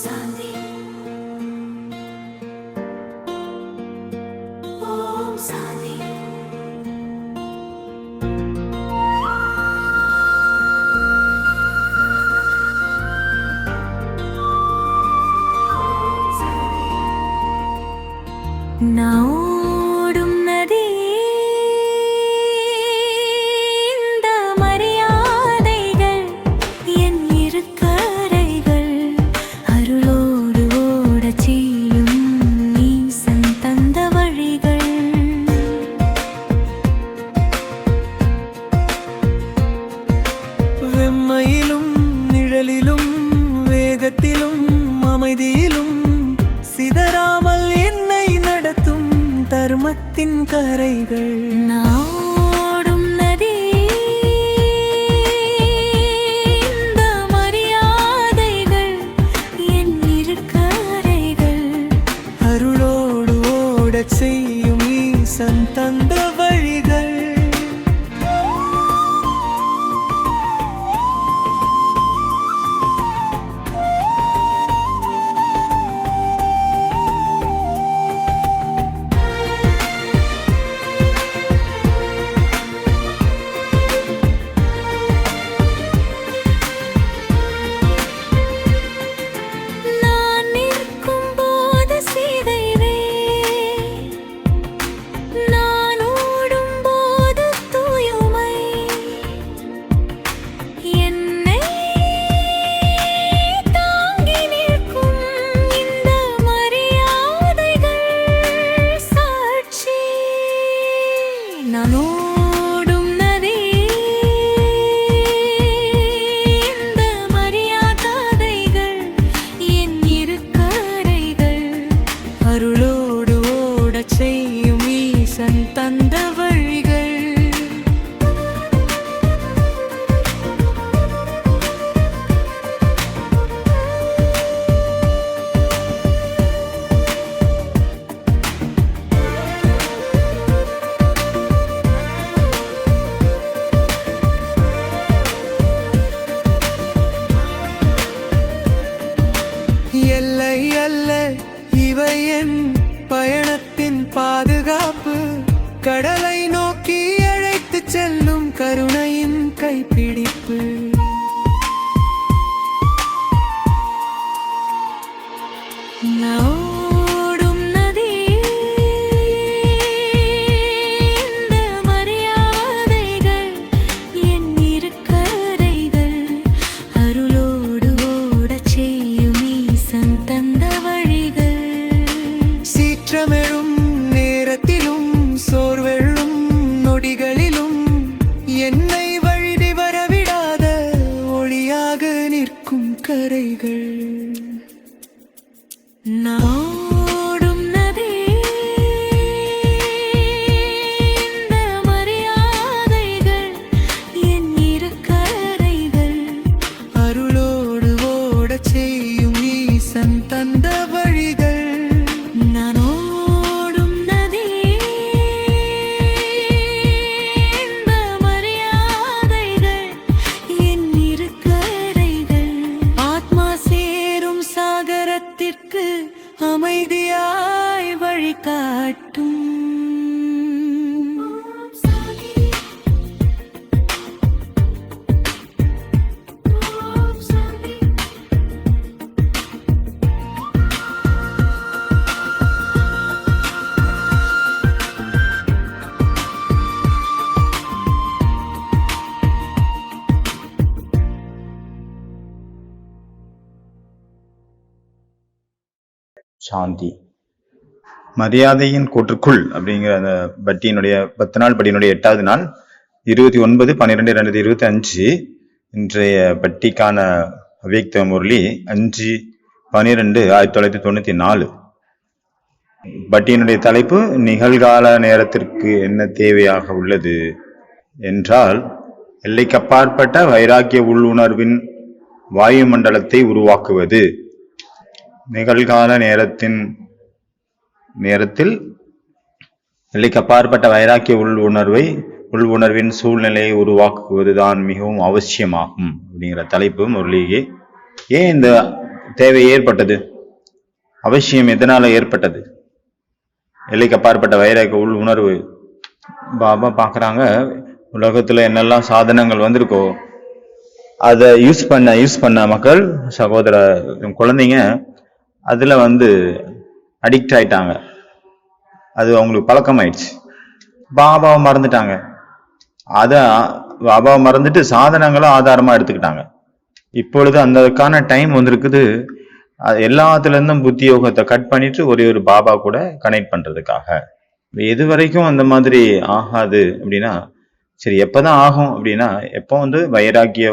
சாந்தி. ஓம் சாந்தி. நாடும் நதி இந்த மரியாதைகள் என் இருக்கரைகள் அருளோடு ஓடச் செய்யும் ஈசன் தந்த வழிகள். வெம்மையிலும் நிழலிலும் வேகத்திலும் அமைதியிலும் சிதறாமல் என்னை நடத்தும் தர்மத்தின் கரைகள். நாடும் நதி இந்த மரியாதைகள் என் இருக்கரைகள் அருளோடு ஓடச் செய்யும் ஈசன் தந்த வழிகள். நான் நிற்கும் போது சீதைவே, நான் ஓடும் போது தூயுமை, என்னை தாங்கி நிற்கும் இந்த மரியாதைகள் சாட்சி. நான் ஓடும் நதி இந்த மரியாதைகள் என் இருக்கரைகள் அருளோடு ஓடச் செய்யும் ஈசன் தந்த வழிகள். எல்லை அல்ல இவை என் பயணத்தின் பாதுகாப்பு, கடலை நோக்கி அழைத்துச் செல்லும் கருணையின் கைப்பிடிப்பு. நாடும் நதி இந்த மரியாதைகள் என் இருக்கரைகள் அருளோடு ஓடச் செய்யும் ஈசன் தந்த வழிகள். சீற்றமெழும் நேரத்திலும் சோர்வெழும் நொடிகளிலும் என்னை வழி வரவிடாத ஒளியாக நிற்கும் கரைகள். நாடும் நதி இந்த மரியாதைகள் என் இருக்கரைகள் அருளோடு ஓடச் செய்யும் ஈசன் தந்த வழிகள். நான் ஓடும் நதி இந்த மரியாதைகள் என் இருக்கரைகள் ஆத்மா சேரும் சாகரத்திற்கு அமைதியாய் வழிகாட்டும். சாந்தி. மரியாதையின் கூற்றுக்குள் அப்படிங்கிற அந்த பட்டியினுடைய 10 நாள் பட்டியினுடைய 8வது நாள் 29/12/2025. இன்றைய பட்டிக்கான அவ்யக்த முரளி 5/12/1994. பட்டியினுடைய தலைப்பு நிகழ்கால நேரத்திற்கு என்ன தேவையாக உள்ளது என்றால், எல்லைக்கப்பாற்பட்ட வைராக்கிய உள்ளுணர்வின் வாயுமண்டலத்தை உருவாக்குவது. நிகழ்கால நேரத்தில் எல்லைக்கு அப்பாற்பட்ட வைராக்கிய உள்வுணர்வின் சூழ்நிலையை உருவாக்குவதுதான் மிகவும் அவசியமாகும் அப்படிங்கிற தலைப்பு முரளிகை. ஏன் இந்த தேவை ஏற்பட்டது? அவசியம் எதனால ஏற்பட்டது? எல்லைக்கு அப்பாற்பட்ட வைராக உள் உணர்வு. பாபா பாக்குறாங்க, உலகத்துல என்னெல்லாம் சாதனங்கள் வந்திருக்கோ அதை யூஸ் பண்ண மக்கள், சகோதர குழந்தைங்க அதுல அடிக்ட் ஆயிட்டாங்க. அது அவங்களுக்கு பழக்கம் ஆயிடுச்சு. பாபாவை மறந்துட்டாங்க. பாபாவை மறந்துட்டு சாதனங்களை ஆதாரமா எடுத்துக்கிட்டாங்க. இப்பொழுது அதுக்கான டைம் வந்திருக்குது. எல்லாத்துல இருந்தும் புத்தி யோகத்தை கட் பண்ணிட்டு ஒரே ஒரு பாபா கூட கனெக்ட் பண்றதுக்காக. எது வரைக்கும் அந்த மாதிரி ஆகாது அப்படின்னா, சரி எப்பதான் ஆகும் அப்படின்னா, எப்போ வைராக்கிய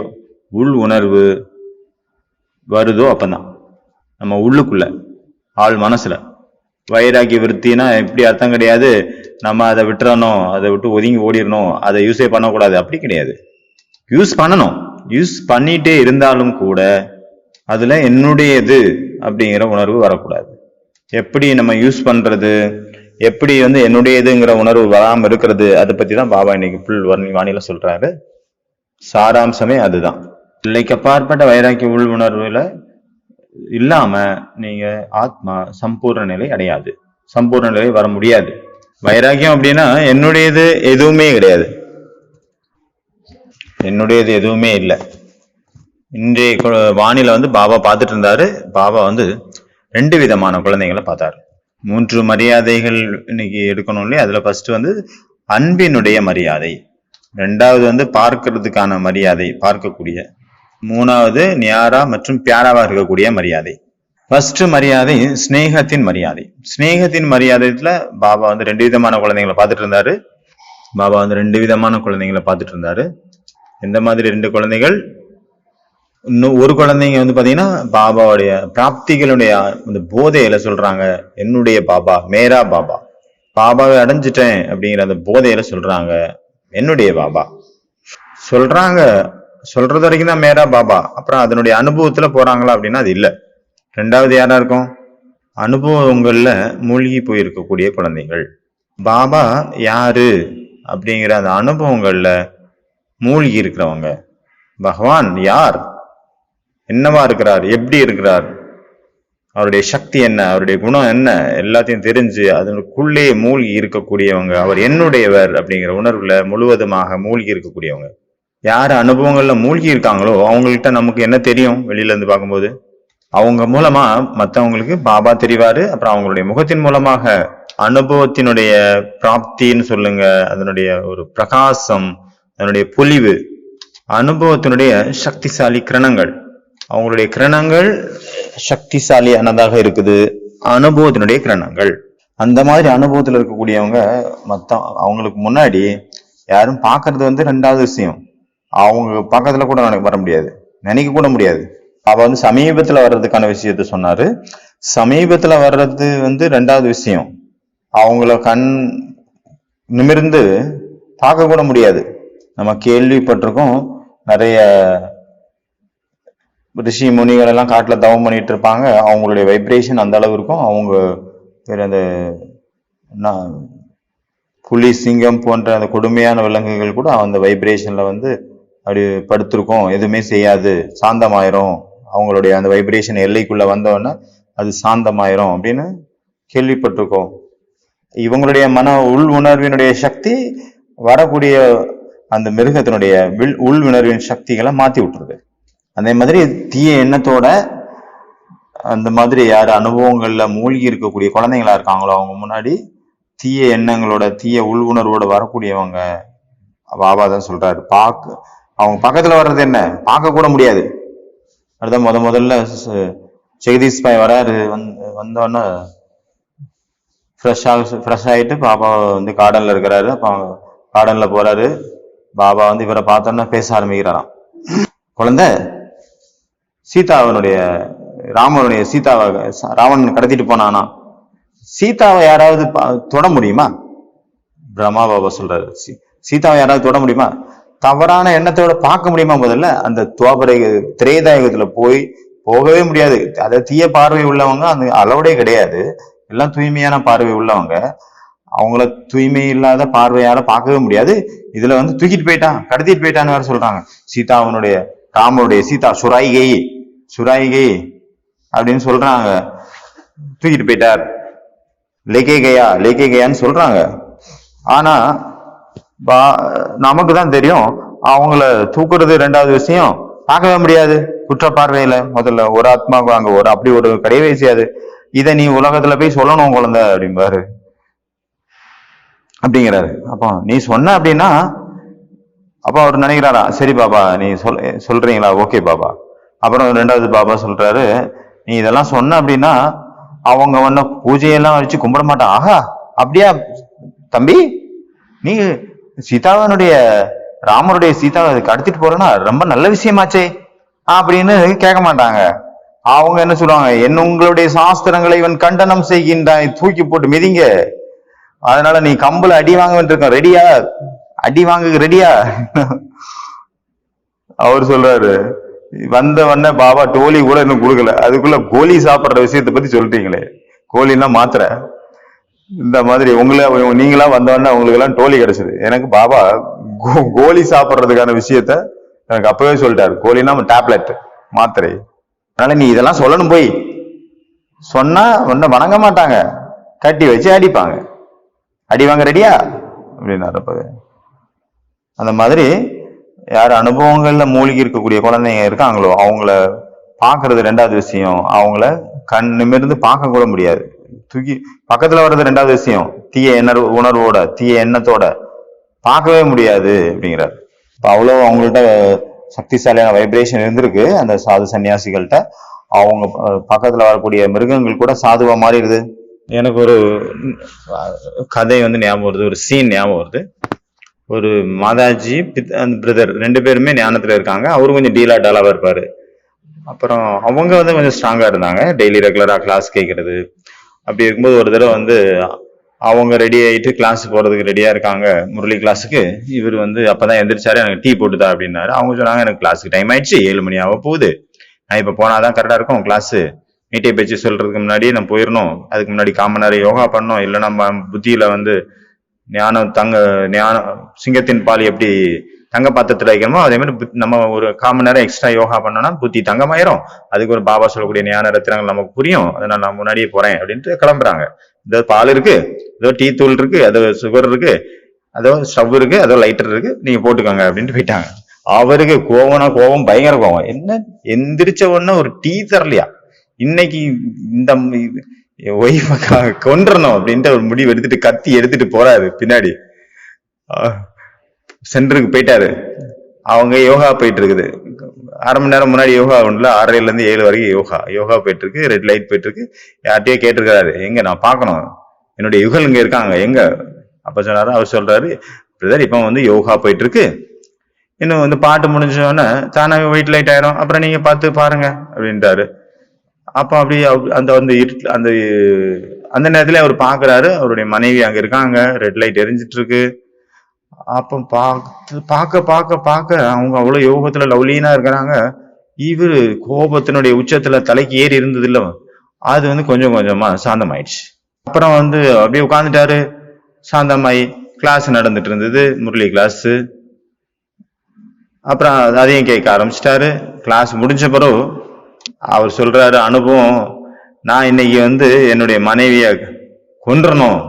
உள் உணர்வு வருதோ அப்பதான் நம்ம உள்ளுக்குள்ள ஆள் மனசுல. வைராக்கிய விருத்தினா எப்படி அர்த்தம் கிடையாது, நம்ம அதை விட்டுறணும், அதை விட்டு ஒதுங்கி ஓடிடணும், அதை யூஸே பண்ணக்கூடாது, அப்படி கிடையாது. யூஸ் பண்ணணும். யூஸ் பண்ணிட்டே இருந்தாலும் கூட அதுல என்னுடையது அப்படிங்கிற உணர்வு வரக்கூடாது. எப்படி நம்ம யூஸ் பண்றது, எப்படி என்னுடையதுங்கிற உணர்வு வராம இருக்கிறது, அதை பத்தி தான் பாபா இன்னைக்கு புல் வாணியில சொல்றாரு. சாராம்சமே அதுதான். இல்லைக்கு அப்பாற்பட்ட வைராக்கிய உள் உணர்வுல இல்லாம நீங்க ஆத்மா சம்பூர்ண நிலை அடையாது. சம்பூர்ண நிலை வர முடியாது. வைராக்கியம் அப்படின்னா என்னுடையது எதுவுமே கிடையாது, என்னுடையது எதுவுமே இல்லை. இன்றைய வானில பாபா பார்த்துட்டு இருந்தாரு. பாபா 2 விதமான குழந்தைகளை பார்த்தாரு. 3 மரியாதைகள் இன்னைக்கு எடுக்கணும் இல்லையா? அதுல ஃபர்ஸ்ட் அன்பினுடைய மரியாதை, 2வது பார்க்கிறதுக்கான மரியாதை, பார்க்கக்கூடிய, 3வது நியாரா மற்றும் பியாராவா இருக்கக்கூடிய மரியாதை. ஃபர்ஸ்ட் மரியாதை ஸ்னேகத்தின் மரியாதை. ஸ்னேகத்தின் மரியாதைத்துல பாபா 2 விதமான குழந்தைங்களை பார்த்துட்டு இருந்தாரு. பாபா 2 விதமான குழந்தைங்களை பார்த்துட்டு இருந்தாரு. எந்த மாதிரி 2 குழந்தைகள்? இன்னும் ஒரு குழந்தைங்க பாத்தீங்கன்னா பாபாவுடைய பிராப்திகளுடைய போதையில சொல்றாங்க, என்னுடைய பாபா, மேரா பாபா, பாபாவை அடைஞ்சிட்டேன் அப்படிங்கிற அந்த போதையில சொல்றாங்க என்னுடைய பாபா சொல்றாங்க. சொல்றது வரைக்கும் தான் மேரா பாபா. அப்புறம் அதனுடைய அனுபவத்துல போறாங்களா அப்படின்னா அது இல்லை. 2வது யாரா இருக்கும்? அனுபவங்கள்ல மூழ்கி போயிருக்கக்கூடிய குழந்தைகள். பாபா யாரு அப்படிங்கிற அந்த அனுபவங்கள்ல மூழ்கி இருக்கிறவங்க. பகவான் யார், என்னவா இருக்கிறார், எப்படி இருக்கிறார், அவருடைய சக்தி என்ன, அவருடைய குணம் என்ன, எல்லாத்தையும் தெரிஞ்சு அதனுக்குள்ளே மூழ்கி இருக்கக்கூடியவங்க. அவர் என்னுடையவர் அப்படிங்கிற உணர்வுல முழுவதுமாக மூழ்கி இருக்கக்கூடியவங்க. யார் அனுபவங்கள்ல மூழ்கி இருக்காங்களோ அவங்கள்ட்ட நமக்கு என்ன தெரியும்? வெளியில இருந்து பார்க்கும்போது அவங்க மூலமா மற்றவங்களுக்கு பாபா தெரிவாரு. அப்புறம் அவங்களுடைய முகத்தின் மூலமாக அனுபவத்தினுடைய பிராப்தின்னு சொல்லுங்க, அதனுடைய ஒரு பிரகாசம், அதனுடைய பொலிவு, அனுபவத்தினுடைய சக்திசாலி கிரணங்கள். அவங்களுடைய கிரணங்கள் சக்திசாலியானதாக இருக்குது, அனுபவத்தினுடைய கிரணங்கள். அந்த மாதிரி அனுபவத்துல இருக்கக்கூடியவங்க அவங்களுக்கு முன்னாடி யாரும் பாக்குறது 2வது விஷயம். அவங்க பக்கத்துல கூட வர முடியாது, நினைக்க கூட முடியாது. அவ சமீபத்துல வர்றதுக்கான விஷயத்த சொன்னாரு. சமீபத்துல வர்றது 2வது விஷயம். அவங்கள கண் நிமிர்ந்து பார்க்க கூட முடியாது. நம்ம கேள்விப்பட்டிருக்கோம், நிறைய ரிஷி முனிகள் எல்லாம் காட்டுல தவம் பண்ணிட்டு இருப்பாங்க. அவங்களுடைய வைப்ரேஷன் அந்த அளவு இருக்கும். அவங்க அந்த புலி, சிங்கம் போன்ற அந்த கொடுமையான விலங்குகள் கூட அந்த வைப்ரேஷன்ல அப்படி படுத்திருக்கும், எதுவுமே செய்யாது, சாந்தமாயிரும். அவங்களுடைய அந்த வைப்ரேஷன் எல்லைக்குள்ள வந்தோடனே அது சாந்தமாயிரும் அப்படின்னு கேள்விப்பட்டிருக்கோம். இவங்களுடைய மன உள் உணர்வினுடைய சக்தி வரக்கூடிய அந்த மிருகத்தினுடைய உள் உணர்வின் சக்திகளை மாத்தி விட்டுருது. அதே மாதிரி தீய எண்ணத்தோட அந்த மாதிரி யார் அனுபவங்கள்ல மூழ்கி இருக்கக்கூடிய குழந்தைங்களா இருக்காங்களோ அவங்க முன்னாடி தீய எண்ணங்களோட தீய உள் உணர்வோட வரக்கூடியவங்க பாபா தான் சொல்றாரு. அவங்க பக்கத்துல வர்றது என்ன, பார்க்க கூட முடியாது. அதுதான் முதல்ல ஜெகதீஷ் பாய் வராரு. வந்தோடனே ஃப்ரெஷ் ஆயிட்டு பாபா கார்டன்ல இருக்கிறாரு. அப்ப கார்டன்ல போறாரு. பாபா இவரை பார்த்தோன்னா பேச ஆரம்பிக்கிறாராம். குழந்தை சீதாவனுடைய ராமனுடைய சீதாவை ராவணன் கடத்திட்டு போனானா, சீதாவை யாராவது தொட முடியுமா? பிரம்மா பாபா சொல்றாரு, சீதாவை யாராவது தொட முடியுமா? தவறான எண்ணத்தோட பார்க்க முடியுமா? முதல்ல அந்த திரேதாயுகத்துல போகவே முடியாது. அதாவது தீய பார்வை உள்ளவங்க அந்த அளவுடே கிடையாது. எல்லாம் தூய்மையான பார்வை உள்ளவங்க. அவங்கள தூய்மை இல்லாத பார்வையால பார்க்கவே முடியாது. இதுல தூக்கிட்டு போயிட்டான், கடத்திட்டு போயிட்டான்னு வேற சொல்றாங்க. சீதாவனுடைய ராமனுடைய சீதா சுராய்கை அப்படின்னு சொல்றாங்க. தூக்கிட்டு போயிட்டார், லேக்கே கயான்னு சொல்றாங்க. ஆனா நமக்கு தான் தெரியும், அவங்கள தூக்குறது ரெண்டாவது விஷயம், பார்க்கவே முடியாது குற்ற பார்வையில. முதல்ல ஒரு ஆத்மாவுக்கு அங்க அப்படி ஒரு கிடையவே செய்யாது. இதை நீ உலகத்துல போய் சொல்லணும் குழந்தை அப்படிம்பாரு, அப்படிங்கிறாரு. அப்போ நீ சொன்ன அப்படின்னா அப்ப அவர் நினைக்கிறாரா, சரி பாபா நீ சொல்றீங்களா, ஓகே பாபா. அப்புறம் ரெண்டாவது பாபா சொல்றாரு, நீ இதெல்லாம் சொன்ன அப்படின்னா அவங்க பூஜையெல்லாம் வச்சு கும்பிட மாட்டான். ஆஹா அப்படியா தம்பி, நீ சீதாவனுடைய ராமருடைய சீதாவை கடத்திட்டு போறேன்னா ரொம்ப நல்ல விஷயமாச்சே அப்படின்னு கேட்க மாட்டாங்க. அவங்க என்ன சொல்லுவாங்க, உங்களுடைய சாஸ்திரங்களை இவன் கண்டனம் செய்கின்றான், தூக்கி போட்டு மிதிங்க, அதனால நீ கம்புல அடி வாங்க வேண்டியிருக்க, ரெடியா, அடி வாங்க ரெடியா. அவர் சொல்றாரு, வந்த பாபா டோலி கூட இன்னும் கொடுக்கல, அதுக்குள்ள கோலி சாப்பிடுற விஷயத்தை பத்தி சொல்றீங்களே, கோலின்னா மாத்திரை, இந்த மாதிரி நீங்களா வந்தவொடனே உங்களுக்கு எல்லாம் டோலி கிடைச்சது. எனக்கு பாபா கோலி சாப்பிடுறதுக்கான விஷயத்த எனக்கு அப்பவே சொல்லிட்டாரு. கோலினா டேப்லெட், மாத்திரை. அதனால நீ இதெல்லாம் சொல்லணும், போய் சொன்னா ஒன்ன வணங்க மாட்டாங்க, கட்டி வச்சு அடிப்பாங்க, அடி வாங்க ரெடியா அப்படின்னாரு. அந்த மாதிரி யார் அனுபவங்கள்ல மூழ்கி இருக்கக்கூடிய குழந்தைங்க இருக்காங்களோ அவங்கள பாக்குறது ரெண்டாவது விஷயம். அவங்கள கண் நிமிர்ந்து பார்க்க கூட முடியாது, தூக்கி பக்கத்துல வர்றது ரெண்டாவது விஷயம். தீய உணர்வோட தீய எண்ணத்தோட பார்க்கவே முடியாது அப்படிங்கிறார். இப்ப அவ்வளவு அவங்கள்ட்ட சக்திசாலியான வைப்ரேஷன் இருந்திருக்கு அந்த சாது சன்னியாசிகள்கிட்ட. அவங்க பக்கத்துல வரக்கூடிய மிருகங்கள் கூட சாதுவா மாறிடுது. எனக்கு ஒரு கதை ஞாபகம் வருது, ஒரு சீன் ஞாபகம் வருது. ஒரு மாதாஜி அந்த பிரதர் ரெண்டு பேருமே ஞானத்துல இருக்காங்க. அவரு கொஞ்சம் டாலாவா இருப்பாரு. அப்புறம் அவங்க கொஞ்சம் ஸ்ட்ராங்கா இருந்தாங்க, டெய்லி ரெகுலரா கிளாஸ் கேட்கறது. அப்படி இருக்கும்போது ஒரு தடவை அவங்க ரெடி ஆயிட்டு கிளாஸ் போறதுக்கு ரெடியா இருக்காங்க, முரளி கிளாஸுக்கு. இவர் அப்பதான் எந்திரிச்சாரு, எனக்கு டீ போட்டுதா அப்படின்னாரு. அவங்க சொன்னாங்க, எனக்கு கிளாஸுக்கு டைம் ஆயிடுச்சு, 7 மணி ஆக போகுது, நான் இப்ப போனாதான் கரெக்டா இருக்கும், கிளாஸ் நீட்டை பேச்சு சொல்றதுக்கு முன்னாடியே நான் போயிடணும், அதுக்கு முன்னாடி 1/4 மணி நேரம் யோகா பண்ணணும், இல்லைன்னா நம்ம புத்தியில ஞானம் சிங்கத்தின் பால் எப்படி தங்க பாத்திரத்துல வைக்கணுமோ அதே மாதிரி நம்ம ஒரு 1/4 மணி நேரம் எக்ஸ்ட்ரா யோகா பண்ணோம்னா புத்தி தங்கமாயிரும், அதுக்கு ஒரு பாபா சொல்லக்கூடிய ஞான ரத்தினங்கள் நமக்கு புரியும், அதனால நான் முன்னாடியே போறேன் அப்படின்ட்டு கிளம்புறாங்க. ஏதோ பால் இருக்கு, ஏதோ டீ தூள் இருக்கு, அதோ சுகர் இருக்கு, அதோ ஸ்டவ் இருக்கு, அதோ லைட்டர் இருக்கு, நீங்க போட்டுக்கோங்க அப்படின்ட்டு போயிட்டாங்க. அவருக்கு கோவம், பயங்கர கோவம். என்ன எந்திரிச்ச உடனே ஒரு டீ தரலையா, இன்னைக்கு இந்த ஒய்ஃபை கொன்றணும் அப்படின்ட்டு ஒரு முடிவு எடுத்துட்டு கத்தி எடுத்துட்டு போறாரு. பின்னாடி சென்டருக்கு போயிட்டாரு. அவங்க யோகா போயிட்டு இருக்குது. 1/2 மணி நேரம் முன்னாடி யோகா ஒன்றுல 6:30 to 7 வரைக்கும் யோகா போயிட்டு இருக்கு. ரெட் லைட் போயிட்டு இருக்கு. யார்கிட்டயே கேட்டிருக்காரு, எங்க நான் பாக்கணும், என்னுடைய யுகல் இங்க இருக்காங்க எங்க. அப்ப சொன்னாரு, அவர் சொல்றாரு, பிரதர் இப்ப யோகா போயிட்டு இருக்கு, இன்னும் பாட்டு முடிஞ்சோடனே தானாவே ஒயிட் லைட் ஆயிரும், அப்புறம் நீங்க பார்த்து பாருங்க அப்படின்ட்டாரு. அப்ப அப்படி அந்த நேரத்துல அவர் பாக்குறாரு, அவருடைய மனைவி அங்க இருக்காங்க, ரெட் லைட் எரிஞ்சிட்டு இருக்கு. அப்ப பார்க்க அவங்க அவ்வளவு யோகத்துல லவ்லீனா இருக்கிறாங்க. இவரு கோபத்தினுடைய உச்சத்துல தலைக்கு ஏறி இருந்தது இல்ல, அது கொஞ்சம் கொஞ்சமா சாந்தமாயிடுச்சு. அப்புறம் அப்படியே உட்கார்ந்துட்டாரு, சாந்தமாயி கிளாஸ் நடந்துட்டு இருந்தது, முரளி கிளாஸ். அப்புறம் அதையும் கேட்க ஆரம்பிச்சிட்டாரு. கிளாஸ் முடிஞ்ச பிறகு அவர் சொல்றாரு, அனுபவம், நான் இன்னைக்கு என்னுடைய மனைவிய கொன்றணும்,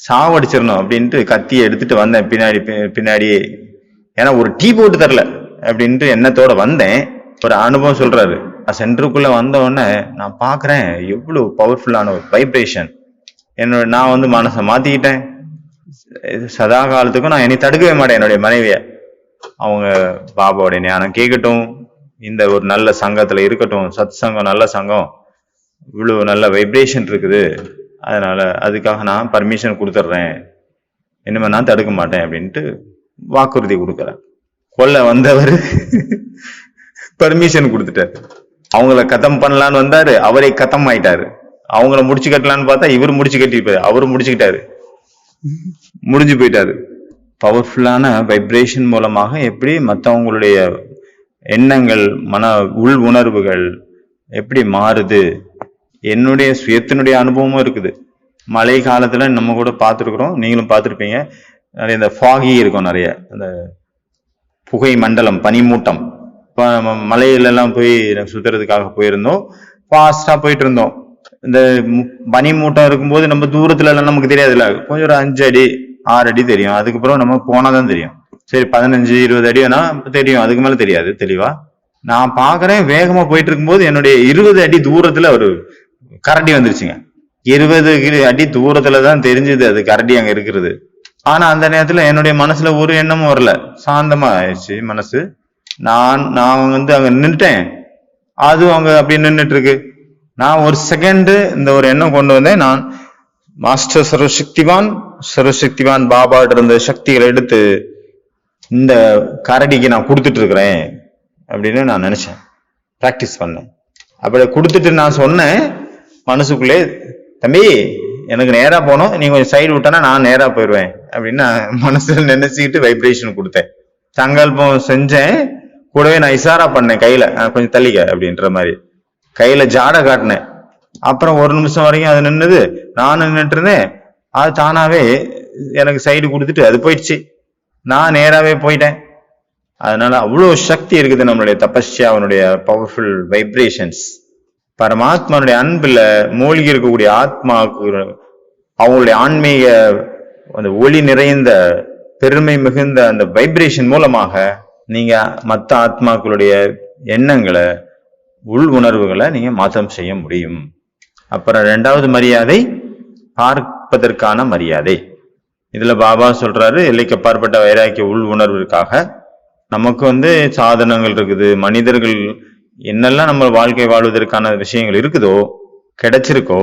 சாவடிச்சிடணும் அப்படின்ட்டு கத்தியை எடுத்துட்டு வந்தேன் பின்னாடியே, ஏன்னா ஒரு டீ போட்டு தரல அப்படின்ட்டு எண்ணத்தோட வந்தேன். ஒரு அனுபவம் சொல்றாரு, சென்டருக்குள்ள வந்த உடனே நான் பாக்குறேன் எவ்வளவு பவர்ஃபுல்லான ஒரு வைப்ரேஷன். நான் மனசை மாத்திக்கிட்டேன், சதா காலத்துக்கும் நான் என்னை தடுக்கவே மாட்டேன். என்னுடைய மனைவிய அவங்க பாபாவுடைய ஞானம் கேட்கட்டும், இந்த ஒரு நல்ல சங்கத்துல இருக்கட்டும், சத் சங்கம் நல்ல சங்கம், இவ்வளவு நல்ல வைப்ரேஷன் இருக்குது, அதனால அதுக்காக நான் பர்மிஷன் கொடுத்துட்றேன், இனிமே நான் தடுக்க மாட்டேன் அப்படின்ட்டு வாக்குறுதி கொடுக்குறேன். கொல்ல வந்தவர் பர்மிஷன் கொடுத்துட்டாரு. அவங்கள கத்தம் பண்ணலான்னு வந்தாரு, அவரே கத்தம் ஆயிட்டாரு. அவங்கள முடிச்சு கட்டலான்னு பார்த்தா இவர் முடிச்சு கட்டிருப்பாரு, அவரு முடிச்சுக்கிட்டாரு, முடிஞ்சு போயிட்டாரு. பவர்ஃபுல்லான வைப்ரேஷன் மூலமாக எப்படி மற்றவங்களுடைய எண்ணங்கள், மன உள் உணர்வுகள் எப்படி மாறுது. என்னுடைய சுயத்தினுடைய அனுபவமும் இருக்குது. மழை காலத்துல நம்ம கூட பார்த்துருக்குறோம், நீங்களும் பார்த்துருப்பீங்க, நிறைய இந்த ஃபாகி இருக்கும், நிறைய அந்த புகை மண்டலம், பனிமூட்டம். மலையில எல்லாம் போய் சுத்துறதுக்காக போயிருந்தோம். ஃபாஸ்டா போயிட்டு இருந்தோம். இந்த பனி மூட்டம் இருக்கும்போது நம்ம தூரத்துல எல்லாம் நமக்கு தெரியாதுல்ல, கொஞ்சம் ஒரு 5 அடி 6 அடி தெரியும். அதுக்கப்புறம் நம்ம போனாதான் தெரியும். சரி 15 20 அடி வேணா தெரியும், அதுக்கு மேல தெரியாது தெளிவா. நான் பாக்குறேன் வேகமா போயிட்டு இருக்கும்போது என்னுடைய 20 அடி தூரத்துல ஒரு கரடி வந்துருச்சுங்க. 20 அடி தூரத்துலதான் தெரிஞ்சது அது கரடி அங்க இருக்கிறது. ஆனா அந்த நேரத்துல என்னுடைய மனசுல ஒரு எண்ணமும் வரல, சாந்தமா ஆயிடுச்சு மனசு. நான் அங்க நின்னுட்டேன், அதுவும் அங்க அப்படி நின்றுட்டு இருக்கு. நான் ஒரு செகண்ட் இந்த ஒரு எண்ணம் கொண்டு வந்தேன், நான் மாஸ்டர் சர்வசக்திவான் பாபாட்ட இருந்த சக்திகளை எடுத்து இந்த கரடிக்கு நான் கொடுத்துட்டு இருக்கிறேன் அப்படின்னு நான் நினைச்சேன், பிராக்டிஸ் பண்ணேன். அப்படி கொடுத்துட்டு நான் சொன்னேன் மனசுக்குள்ளே, தம்பி எனக்கு நேரா போனோம், நீ கொஞ்சம் சைடு விட்டானா நான் நேரா போயிடுவேன் அப்படின்னு நான் மனசுல நினைச்சுக்கிட்டு வைப்ரேஷன் கொடுத்தேன், சங்கல்பம் செஞ்சேன். கூடவே நான் இசாரா பண்ணேன் கையில, கொஞ்சம் தள்ளிக்க அப்படின்ற மாதிரி கையில ஜாட காட்டினேன். அப்புறம் ஒரு நிமிஷம் வரைக்கும் அது நின்னுது, நானும் நின்றுட்டு இருந்தேன். அது தானாவே எனக்கு சைடு கொடுத்துட்டு அது போயிடுச்சு, நான் நேராவே போயிட்டேன். அதனால அவ்வளவு சக்தி இருக்குது நம்மளுடைய தபஸ்யா, அவனுடைய பவர்ஃபுல் வைப்ரேஷன்ஸ். பரமாத்மாவுடைய அன்புல மூழ்கி இருக்கக்கூடிய ஆத்மாவுக்கு அவங்களுடைய ஆன்மீக அந்த ஒளி நிறைந்த பெருமை மிகுந்த அந்த வைப்ரேஷன் மூலமாக நீங்க மற்ற ஆத்மாக்களுடைய எண்ணங்களை உள் உணர்வுகளை நீங்க மாற்றம் செய்ய முடியும். அப்புறம் 2வது மரியாதை பார்ப்பதற்கான மரியாதை. இதுல பாபா சொல்றாரு, எல்லைக்கு அப்பாற்பட்ட வைராக்கிய உள் உணர்விற்காக நமக்கு சாதனங்கள் இருக்குது, மனிதர்கள் என்னெல்லாம் நம்ம வாழ்க்கை வாழ்வதற்கான விஷயங்கள் இருக்குதோ கிடைச்சிருக்கோ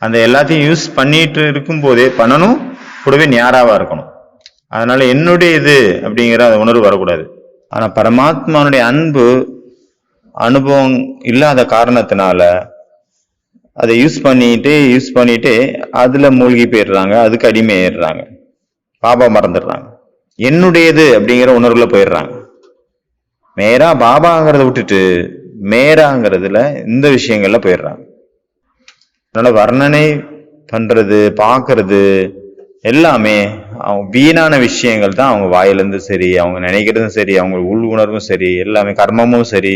அந்த எல்லாத்தையும் யூஸ் பண்ணிட்டு இருக்கும் போதே பண்ணணும், கூடவே ஞாராவா இருக்கணும். அதனால என்னுடைய இது அப்படிங்கிற அந்த உணர்வு வரக்கூடாது. ஆனா பரமாத்மானுடைய அன்பு அனுபவம் இல்லாத காரணத்தினால அதை யூஸ் பண்ணிட்டு அதுல மூழ்கி போயிடுறாங்க, அதுக்கு அடிமையிடுறாங்க, பாபா மறந்துடுறாங்க, என்னுடையது அப்படிங்கிற உணர்வுல போயிடுறாங்க. மேரா பாபாங்கிறத விட்டுட்டு மேராங்கிறதுல இந்த விஷயங்கள்ல போயிடுறாங்க. அதனால வர்ணனை பண்றது பாக்குறது எல்லாமே அவங்க வீணான விஷயங்கள் தான். அவங்க வாயிலிருந்து சரி, அவங்க நினைக்கிறதும் சரி, அவங்க உள் உணர்வும் சரி, எல்லாமே கர்மமும் சரி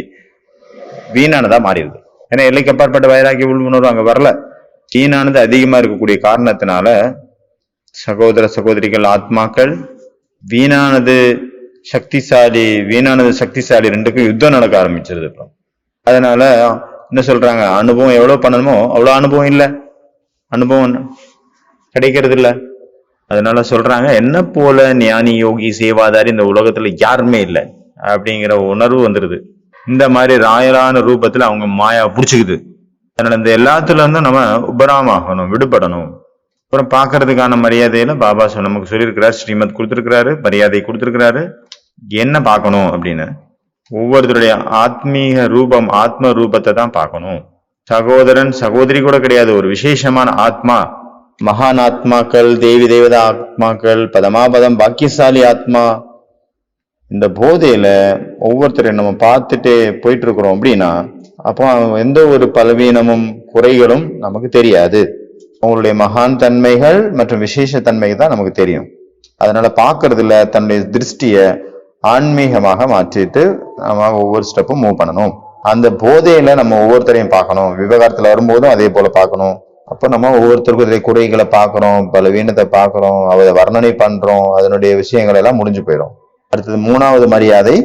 வீணானதா மாறிடுது. ஏன்னா எல்லைக்கு அப்பாற்பட்ட வைராக்கிய உள் உணர்வு அங்க வரல. வீணானது அதிகமா இருக்கக்கூடிய காரணத்தினால சகோதர சகோதரிகள் ஆத்மாக்கள் வீணானது சக்திசாலி ரெண்டுக்கும் யுத்தம் நடக்க ஆரம்பிச்சிருது. இப்போ அதனால என்ன சொல்றாங்க, அனுபவம் எவ்வளவு பண்ணணுமோ அவ்வளவு அனுபவம் இல்லை, அனுபவம் கிடைக்கிறது இல்லை. அதனால சொல்றாங்க, என்ன போல ஞானி யோகி சேவாதாரி இந்த உலகத்துல யாருமே இல்லை அப்படிங்கிற உணர்வு வந்துருது. இந்த மாதிரி ராயலான ரூபத்துல அவங்க மாயா புடிச்சுக்குது. அதனால இந்த எல்லாத்துல இருந்தும் நம்ம உபராமாகணும், விடுபடணும். அப்புறம் பாக்குறதுக்கான மரியாதையில பாபா நமக்கு சொல்லியிருக்கிறார், ஸ்ரீமத் கொடுத்திருக்கிறாரு, மரியாதை கொடுத்திருக்கிறாரு. என்ன பார்க்கணும் அப்படின்னு ஒவ்வொருத்தருடைய ஆத்மீக ரூபம், ஆத்ம ரூபத்தை தான் பார்க்கணும். சகோதரன் சகோதரி கூட கிடையாது, ஒரு விசேஷமான ஆத்மா, மகான் ஆத்மாக்கள், தேவி தேவதா ஆத்மாக்கள், பதமாபதம் பாக்கியசாலி ஆத்மா. இந்த போதையில ஒவ்வொருத்தரையும் நம்ம பார்த்துட்டு போயிட்டு இருக்கிறோம் அப்படின்னா அப்போ எந்த ஒரு பலவீனமும் குறைகளும் நமக்கு தெரியாது. அவங்களுடைய மகான் தன்மைகள் மற்றும் விசேஷ தன்மைகள் தான் நமக்கு தெரியும். அதனால பாக்குறதுல தன்னுடைய திருஷ்டிய ஆன்மீகமாக மாற்றிட்டு நம்ம ஒவ்வொரு ஸ்டெப்பும் மூவ் பண்ணணும். அந்த போதையில நம்ம ஒவ்வொருத்தரையும் பார்க்கணும். விவகாரத்துல வரும்போதும் அதே போல பார்க்கணும். அப்போ நம்ம ஒவ்வொருத்தருக்கும் குறைகளை பார்க்கிறோம், பலவீனத்தை பார்க்கிறோம், அதை வர்ணனை பண்றோம், அதனுடைய விஷயங்கள் எல்லாம் முடிஞ்சு போயிடும். அடுத்தது 3வது மரியாதை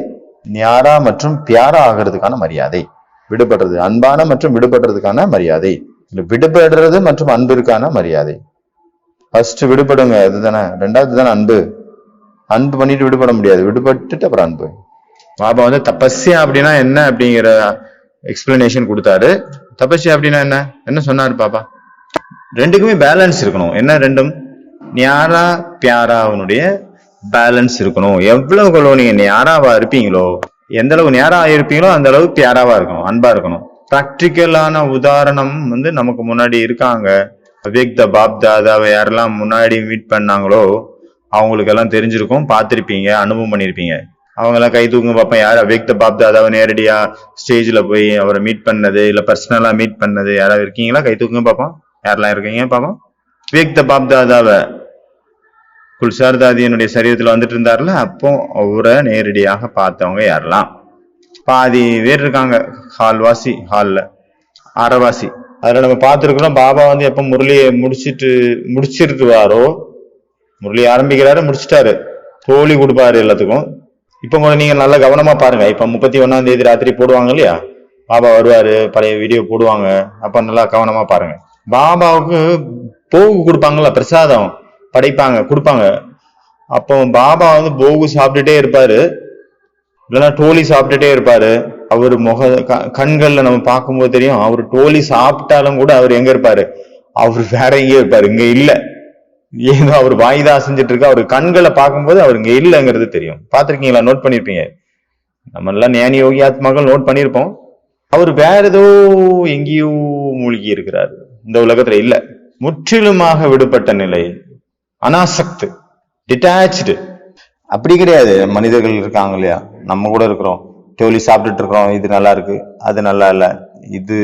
ஞாரா மற்றும் பியாரா ஆகிறதுக்கான மரியாதை, விடுபடுறது, அன்பான மற்றும் விடுபடுறதுக்கான மரியாதை, விடுபடுறது மற்றும் அன்பிற்கான மரியாதை. ஃபர்ஸ்ட் விடுபடுங்க, அதுதானே. 2வது தானே அன்பு. அன்பு பண்ணிட்டு விடுபட முடியாது, விடுபட்டுட்டு அப்புறம் அன்பு. பாபா தபஸ்யா அப்படின்னா என்ன அப்படிங்கிற எக்ஸ்பிளனேஷன் கொடுத்தாரு. தபஸ்யா அப்படின்னா என்ன சொன்னாரு பாபா? ரெண்டுக்குமே பேலன்ஸ் இருக்கணும். என்ன ரெண்டும்? ஞாரா பியாராவனுடைய பேலன்ஸ் இருக்கணும். எவ்வளவு நீங்க ஞாராவா இருப்பீங்களோ, எந்த அளவு ஞாரா இருப்பீங்களோ அந்த அளவு பியாராவா இருக்கணும், அன்பா இருக்கணும். பிராக்டிக்கலான உதாரணம் நமக்கு முன்னாடி இருக்காங்க. அவ்யக்த பாப் தாதாவை யாரெல்லாம் முன்னாடி மீட் பண்ணாங்களோ அவங்களுக்கு எல்லாம் தெரிஞ்சிருக்கும், பார்த்திருப்பீங்க, அனுபவம் பண்ணிருப்பீங்க. அவங்க எல்லாம் கை தூங்க பார்ப்பேன். யார் அவ்யக்த பாப் தாதாவை நேரடியா ஸ்டேஜ்ல போய் அவரை மீட் பண்ணது, இல்ல பர்சனலா மீட் பண்ணது யாராவது இருக்கீங்களா? கை தூங்க பார்ப்போம். யாரெல்லாம் இருக்கீங்க பார்ப்போம். அவ்யக்த பாப் தாதாவை குல்சார் தாதியனுடைய சரீரத்துல வந்துட்டு இருந்தாருல, அப்போ அவரை நேரடியாக பார்த்தவங்க யாரெல்லாம்? பாதி பேர் இருக்காங்க, ஹால்வாசி ஹால்ல. அரைவாசி. அதுல நம்ம பார்த்திருக்கிறோம், பாபா வந்து எப்ப முரளியை முடிச்சிருவாரோ, முரளி ஆரம்பிக்கிறாரு, முடிச்சிட்டாரு, தோழி கொடுப்பாரு எல்லாத்துக்கும். இப்ப கூட நீங்க நல்லா கவனமா பாருங்க. இப்ப 31ஆம் தேதி ராத்திரி போடுவாங்க இல்லையா, பாபா வருவாரு, பழைய வீடியோ போடுவாங்க. அப்ப நல்லா கவனமா பாருங்க. பாபாவுக்கு போகு கொடுப்பாங்கல்ல, பிரசாதம் படைப்பாங்க, கொடுப்பாங்க. அப்போ பாபா வந்து போகு சாப்பிட்டுட்டே இருப்பாரு, இல்லைன்னா டோலி சாப்பிட்டுட்டே இருப்பாரு. அவர் கண்கள்ல நம்ம பார்க்கும்போது தெரியும், அவர் டோலி சாப்பிட்டாலும் கூட அவர் எங்க இருப்பாரு, அவர் வேற எங்கேயோ இருப்பாரு, இங்க இல்ல. ஏதோ அவர் வாய்தான் செஞ்சுட்டு இருக்கு. அவர் கண்களை பார்க்கும்போது அவர் இங்க இல்லைங்கிறது தெரியும். பார்த்திருக்கீங்களா? நோட் பண்ணிருப்பீங்க. நம்ம எல்லாம் ஞானி யோகி ஆத்மாக்கள் நோட் பண்ணிருப்போம். அவர் வேற ஏதோ எங்கேயோ மூழ்கி இருக்கிறாரு, இந்த உலகத்துல இல்ல. முற்றிலுமாக விடுபட்ட நிலை, அனாசக்து, டிட்டாச்சு. அப்படி கிடையாது. மனிதர்கள் இருக்காங்க இல்லையா, நம்ம கூட இருக்கிறோம், டோலி சாப்பிட்டுட்டு இருக்கிறோம், இது நல்லா இருக்கு, அது நல்லா இல்ல, இது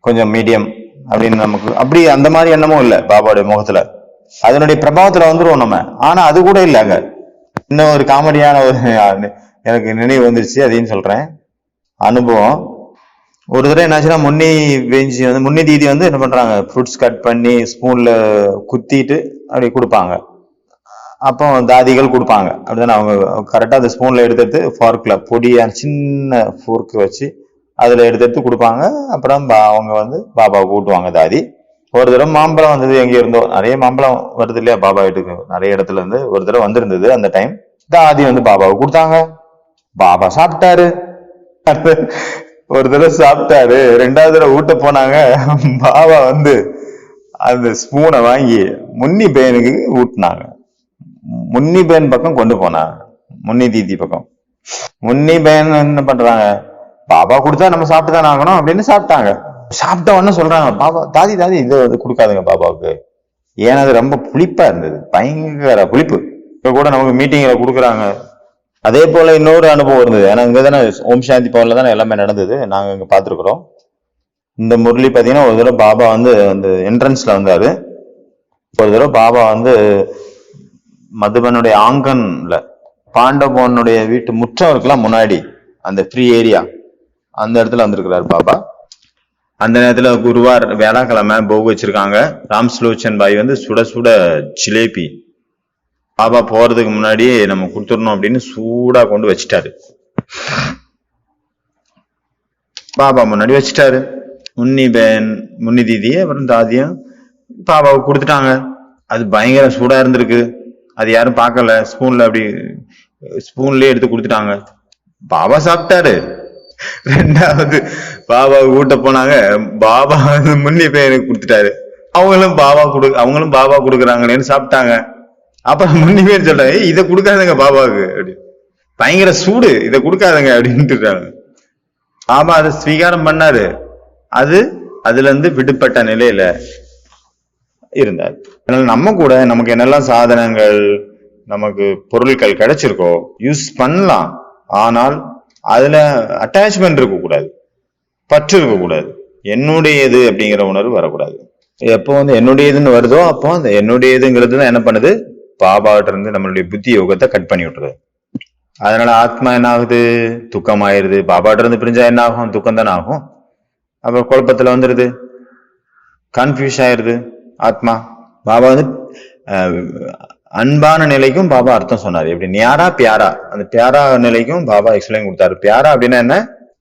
கொஞ்சம் மீடியம் அப்படின்னு நமக்கு அப்படி அந்த மாதிரி எண்ணமும் இல்லை பாபாவுடைய முகத்துல. அதனுடைய பிரபாவத்துல வந்துருவோம் நம்ம. ஆனா அது கூட இல்லைங்க. இன்னும் ஒரு காமெடியான ஒரு எனக்கு நினைவு வந்துருச்சு, அதையும் சொல்றேன். அனுபவம். ஒரு தடவை என்னாச்சுன்னா, முன்னி தீதி வந்து என்ன பண்றாங்க, ஃப்ரூட்ஸ் கட் பண்ணி ஸ்பூன்ல குத்திட்டு அப்படி கொடுப்பாங்க. அப்போ தாதிகள் கொடுப்பாங்க, அப்படிதானே? அவங்க கரெக்டா அந்த ஸ்பூன்ல எடுத்து ஃபார்க்ல பொடியான சின்ன ஃபோர்க்கு வச்சு அதுல எடுத்து கொடுப்பாங்க. அப்புறம் அவங்க வந்து பாபாவுக்கு ஊட்டுவாங்க தாதி. ஒரு தடவை மாம்பழம் வந்தது, எங்க இருந்தோ நிறைய மாம்பழம் வருது இல்லையா பாபா வீட்டுக்கு, நிறைய இடத்துல இருந்து ஒரு தடவை வந்திருந்தது. அந்த டைம் தாதி வந்து பாபாவுக்கு கொடுத்தாங்க. பாபா சாப்பிட்டாரு. ஒரு தடவை சாப்பிட்டாரு, ரெண்டாவது தடவை ஊட்ட போனாங்க. பாபா வந்து அந்த ஸ்பூனை வாங்கி முன்னி பையனுக்கு ஊட்டினாங்க. முன்னி பையன் பக்கம் கொண்டு போனாங்க, முன்னி தீதி பக்கம். முன்னி பையன் என்ன பண்றாங்க, பாபா கொடுத்தா நம்ம சாப்பிட்டுதான் ஆகணும் அப்படின்னு சாப்பிட்டாங்க. சாப்பிட்ட உடனே சொல்றாங்க, பாபா தாதி இதை வந்து கொடுக்காதுங்க பாபாவுக்கு, ஏன்னா அது ரொம்ப புளிப்பா இருந்தது, பயங்கர புளிப்பு. இப்ப கூட நமக்கு மீட்டிங்ல கொடுக்குறாங்க. அதே போல இன்னொரு அனுபவம் இருந்தது. ஏன்னா இங்கதானே ஓம் சாந்தி பவன்ல தானே எல்லாமே நடந்தது, நாங்க இங்க பாத்துருக்கிறோம். இந்த முரளி பாத்தீங்கன்னா, ஒரு தடவை பாபா வந்து அந்த என்ட்ரன்ஸ்ல வந்தாரு. ஒரு தடவை பாபா வந்து மதுபனுடைய ஆங்கன்ல, பாண்டவனுடைய வீட்டு முற்றம் இருக்கலாம் முன்னாடி, அந்த ஃப்ரீ ஏரியா, அந்த இடத்துல வந்திருக்கிறாரு பாபா. அந்த நேரத்துல குருவார் வேளாக்கிழமை போகு வச்சிருக்காங்க. ராம்ஸ்லோச்சன் பாய் வந்து சுட சுட ஜிலேபி பாபா போறதுக்கு முன்னாடியே நம்ம கொடுத்துடணும் அப்படின்னு சூடா கொண்டு வச்சுட்டாரு. பாபா முன்னாடி வச்சுட்டாரு. முன்னி தீதி அப்புறம் தாதியும் பாபாவுக்கு கொடுத்துட்டாங்க. அது பயங்கர சூடா இருந்திருக்கு, அது யாரும் பார்க்கல. ஸ்பூன்லயே எடுத்து கொடுத்துட்டாங்க. பாபா சாப்பிட்டாரு. ரெண்டாவது பாபாவுக்கு ஊட்ட போனாங்க. பாபா வந்து முன்னி பையனுக்கு கொடுத்துட்டாரு. அவங்களும் பாபா கொடுக்குறாங்களேன்னு சாப்பிட்டாங்க. அப்புறம் முன்னி பேர் சொல்றாங்க, இதை கொடுக்காதுங்க பாபாவுக்கு அப்படி, பயங்கர சூடு, இதை கொடுக்காதுங்க அப்படின்ட்டு. பாபா அதை ஸ்வீகாரம் பண்ணாரு. அதுல இருந்து விடுபட்ட நிலையில இருந்தார். அதனால நம்ம கூட நமக்கு என்னெல்லாம் சாதனங்கள், நமக்கு பொருட்கள் கிடைச்சிருக்கோ யூஸ் பண்ணலாம். ஆனால் அதுல அட்டாச்மெண்ட் இருக்கக்கூடாது, பற்று இருக்கக்கூடாது, என்னுடையது அப்படிங்கிற உணர்வு வரக்கூடாது. எப்போ வந்து என்னுடையதுன்னு வருதோ அப்போ அந்த என்னுடையதுங்கிறது தான் என்ன பண்ணுது, பாபாட்ட இருந்து நம்மளுடைய புத்தி யோகத்தை கட் பண்ணி விட்டுருது. அதனால ஆத்மா என்ன ஆகுது, துக்கமாயிருது. பாபாட்ட இருந்து பிரிஞ்சா என்ன ஆகும், துக்கம் தானே ஆகும். அப்புறம் குழப்பத்துல வந்துருது, கன்ஃபியூஸ் ஆயிருது ஆத்மா. பாபா வந்து அன்பான நிலைக்கும் பாபா அர்த்தம் சொன்னாரு. எப்படி நியாரா பியாரா, அந்த பியாரா நிலைக்கும் பாபா எக்ஸ்பிளைன் கொடுத்தாரு. பியாரா அப்படின்னா என்ன,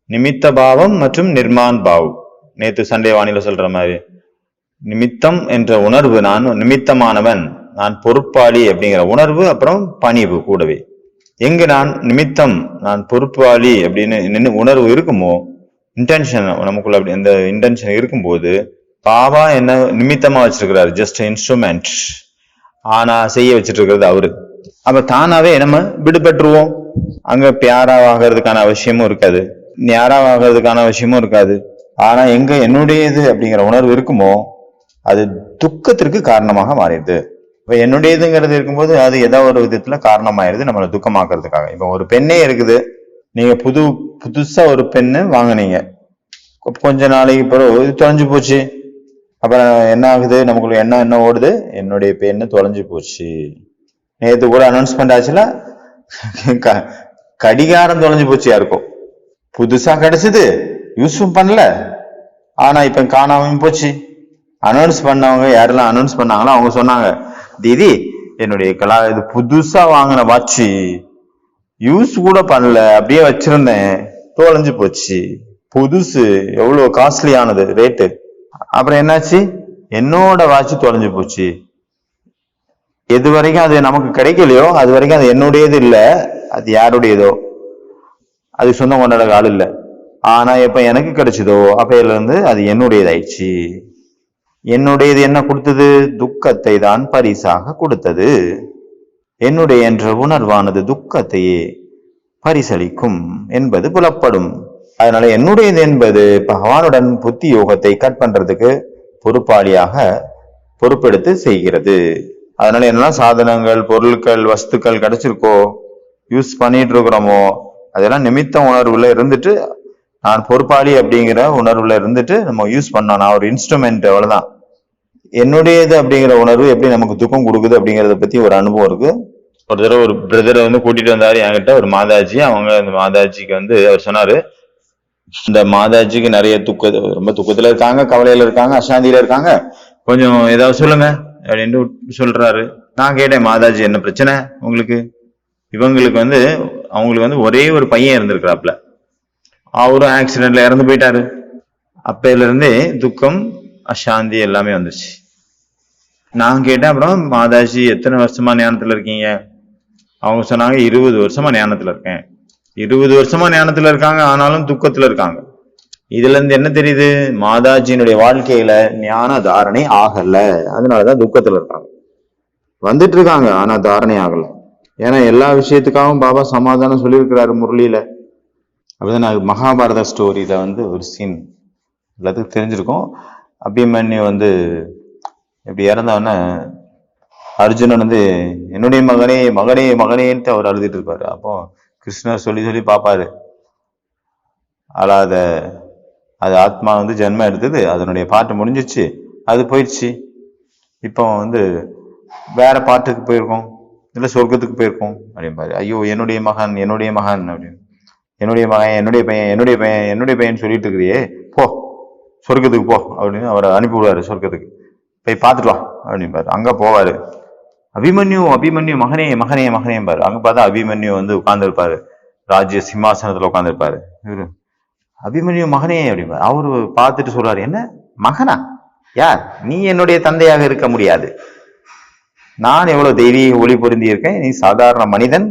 நிமித்த பாவம் மற்றும் நிர்மான் பாவ். நேத்து சண்டே வானிலை சொல்ற மாதிரி நிமித்தம் என்ற உணர்வு, நான் நிமித்தமானவன், நான் பொறுப்பாளி அப்படிங்கிற உணர்வு, அப்புறம் பணிவு கூடவே. எங்க நான் நிமித்தம், நான் பொறுப்பாளி அப்படின்னு உணர்வு இருக்குமோ, இன்டென்ஷன் நமக்குள்ள அப்படி அந்த இன்டென்ஷன் இருக்கும்போது பாபா என்ன நிமித்தமா வச்சிருக்கிறாரு, ஜஸ்ட் இன்ஸ்ட்ருமெண்ட். ஆனா செய்ய வச்சிட்டு இருக்கிறது அவரு. அப்ப தானாவே நம்ம விடுபட்டுருவோம். அங்க பியாராவாகிறதுக்கான அவசியமும் இருக்காது, ஞாராவாகிறதுக்கான அவசியமும் இருக்காது. ஆனா எங்க என்னுடையது அப்படிங்கிற உணர்வு இருக்குமோ அது துக்கத்திற்கு காரணமாக மாறிடுது. இப்ப என்னுடையதுங்கிறது இருக்கும்போது அது ஏதோ ஒரு விதத்துல காரணமாயிருது நம்மளை துக்கமாக்குறதுக்காக. இப்ப ஒரு பெண்ணே இருக்குது, நீங்க புதுசா ஒரு பெண்ணு வாங்கினீங்க, கொஞ்ச நாளைக்கு பிறகு இது தொலைஞ்சு போச்சு. அப்புறம் என்ன ஆகுது, நமக்குள்ள என்ன ஓடுது, என்னுடைய பெண்ணு தொலைஞ்சு போச்சு. நேற்று கூட அனௌன்ஸ்மெண்ட் ஆச்சுல, கடிகாரம் தொலைஞ்சு போச்சு யாருக்கும், புதுசா கிடைச்சது யூஸும் பண்ணல, ஆனா இப்ப காணாம போச்சு. அனௌன்ஸ் பண்ணவங்க யாரெல்லாம் அனௌன்ஸ் பண்ணாங்களோ அவங்க சொன்னாங்க, தீதி என்னுடைய இது புதுசா வாங்கின வாட்சி, யூஸ் கூட பண்ணல, அப்படியே வச்சிருந்தேன், தொலைஞ்சு போச்சு. புதுசு, எவ்வளவு காஸ்ட்லியானது ரேட்டு. அப்புறம் என்னாச்சு, என்னோட வாட்சி தொலைஞ்சு போச்சு. எது வரைக்கும் அது நமக்கு கிடைக்கலையோ அது வரைக்கும் அது என்னுடையது இல்ல, அது யாருடையதோ, அது சொந்தம் கொண்டாட ஆள் இல்ல. ஆனா எப்ப எனக்கு கிடைச்சதோ அப்பையில இருந்து அது என்னுடையதாயிடுச்சு. என்னுடையது என்ன கொடுத்தது? துக்கத்தை தான் பரிசாக கொடுத்தது. என்னுடைய என்ற உணர்வானது துக்கத்தையே பரிசளிக்கும் என்பது புலப்படும். அதனால என்னுடையது என்பது பகவானுடன் புத்தி யோகத்தை கட் பண்றதுக்கு பொறுப்பாளியாக பொறுப்பெடுத்து செய்கிறது. அதனால என்னெல்லாம் சாதனங்கள், பொருட்கள், வஸ்துக்கள் கிடைச்சிருக்கோ, யூஸ் பண்ணிட்டு இருக்கிறோமோ, அதெல்லாம் நிமித்த உணர்வுல இருந்துட்டு, நான் பொறுப்பாளி அப்படிங்கிற உணர்வுல இருந்துட்டு நம்ம யூஸ் பண்ணோம். நான் ஒரு இன்ஸ்ட்ருமெண்ட், அவ்வளவுதான். என்னுடையது அப்படிங்கிற உணர்வு எப்படி நமக்கு துக்கம் கொடுக்குது அப்படிங்கறத பத்தி ஒரு அனுபவம் இருக்கு. ஒரு தடவை ஒரு பிரதரை கூட்டிட்டு வந்தாரு என்கிட்ட, ஒரு மாதாஜி. அவங்க அந்த மாதாஜிக்கு அவர் சொன்னாரு, இந்த மாதாஜிக்கு நிறைய ரொம்ப துக்கத்துல இருக்காங்க, கவலையில இருக்காங்க, அசாந்தியில இருக்காங்க, கொஞ்சம் ஏதாவது சொல்லுங்க அப்படின்னு சொல்றாரு. நான் கேட்டேன், மாதாஜி என்ன பிரச்சனை உங்களுக்கு? இவங்களுக்கு அவங்களுக்கு ஒரே ஒரு பையன் இருந்திருக்கிறாப்ல, அவரும் ஆக்சிடென்ட்ல இறந்து போயிட்டாரு. அப்பையில இருந்தே துக்கம், அசாந்தி எல்லாமே வந்துச்சு. நான் கேட்டேன், அப்புறம் மாதாஜி எத்தனை வருஷமா ஞானத்துல இருக்கீங்க? அவங்க சொன்னாங்க, 20 வருஷமா ஞானத்துல இருக்கேன். 20 வருஷமா ஞானத்துல இருக்காங்க, ஆனாலும் துக்கத்துல இருக்காங்க. இதுல இருந்து என்ன தெரியுது? மாதாஜியினுடைய வாழ்க்கையில ஞான தாரணை ஆகல, அதனாலதான் துக்கத்துல இருக்காங்க. வந்துட்டு இருக்காங்க ஆனா தாரணை ஆகல. ஏன்னா எல்லா விஷயத்துக்காகவும் பாபா சமாதானம் சொல்லியிருக்கிறாரு முரளியில. அப்படிதான் மகாபாரத ஸ்டோரியில ஒரு சீன் எல்லாத்துக்கும் தெரிஞ்சிருக்கும். அபிமன்யு இப்படி இறந்தவன அர்ஜுனன் என்னுடைய மகனே மகனே மகனேன்ட்டு அவர் அழுதுட்டு இருப்பாரு. அப்போ கிருஷ்ணர் சொல்லி சொல்லி பாப்பாரு, அழாத, அது ஆத்மா ஜென்மம் எடுத்தது, அதனுடைய பாட்டு முடிஞ்சிச்சு, அது போயிடுச்சு. இப்போ வேற பாட்டுக்கு போயிருக்கோம், இல்ல சொர்க்கத்துக்கு போயிருக்கோம் அப்படின்பாரு. ஐயோ என்னுடைய மகன் என்னுடைய மகன் அப்படின்னு, என்னுடைய மகன் என்னுடைய பையன் என்னுடைய பையன் என்னுடைய பையன் சொல்லிட்டு இருக்கிறியே, போ சொர்க்கத்துக்கு போ அப்படின்னு அவரை அனுப்பி விடுவாரு. சொர்க்கத்துக்கு போய் பார்த்துட்டு வா அப்படின்பாரு. அங்க போவாரு. அபிமன்யு அபிமன்யு மகனே மகனே மகனேம்பாரு. அங்க பார்த்தா அபிமன்யு உட்கார்ந்து இருப்பாரு, ராஜ்ய சிம்மாசனத்துல உட்கார்ந்து இருப்பாரு. இவரு அபிமன்யு மகனே அப்படிம்பாரு. அவரு பார்த்துட்டு சொல்றாரு, என்ன மகனா? யார் நீ? என்னுடைய தந்தையாக இருக்க முடியாது. நான் எவ்வளவு தெய்வீக ஒளி பொருந்தி இருக்கேன், நீ சாதாரண மனிதன்,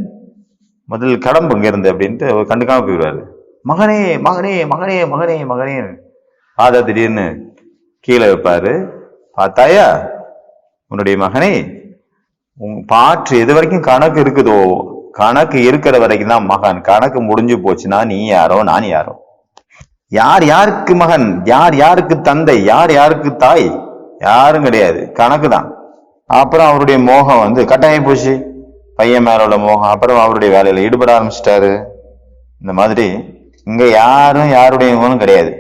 முதல் கடம்பு இங்க இருந்து அப்படின்ட்டு அவர் கண்டுக்காம போயிடுவாரு. மகனே மகனே மகனே மகனே மகனே ஆதா திடீர்னு கீழே வைப்பாரு. பார்த்தாயா உன்னுடைய மகனே, உன் பாற்று எது வரைக்கும் கணக்கு இருக்குதோ, கணக்கு இருக்கிற வரைக்கும் தான் மகன். கணக்கு முடிஞ்சு போச்சுன்னா நீ யாரோ நான் யாரோ. யார் யாருக்கு மகன், யார் யாருக்கு தந்தை, யார் யாருக்கு தாய், யாரும் கிடையாது, கணக்கு தான். அப்புறம் அவருடைய மோகம் கட்டாயி போச்சு, பையன் மேல உள்ள மோகம். அப்புறம் அவருடைய வேலையில ஈடுபட ஆரம்பிச்சிட்டாரு. இந்த மாதிரி இங்க யாரும் யாருடையவங்களும் கிடையாது.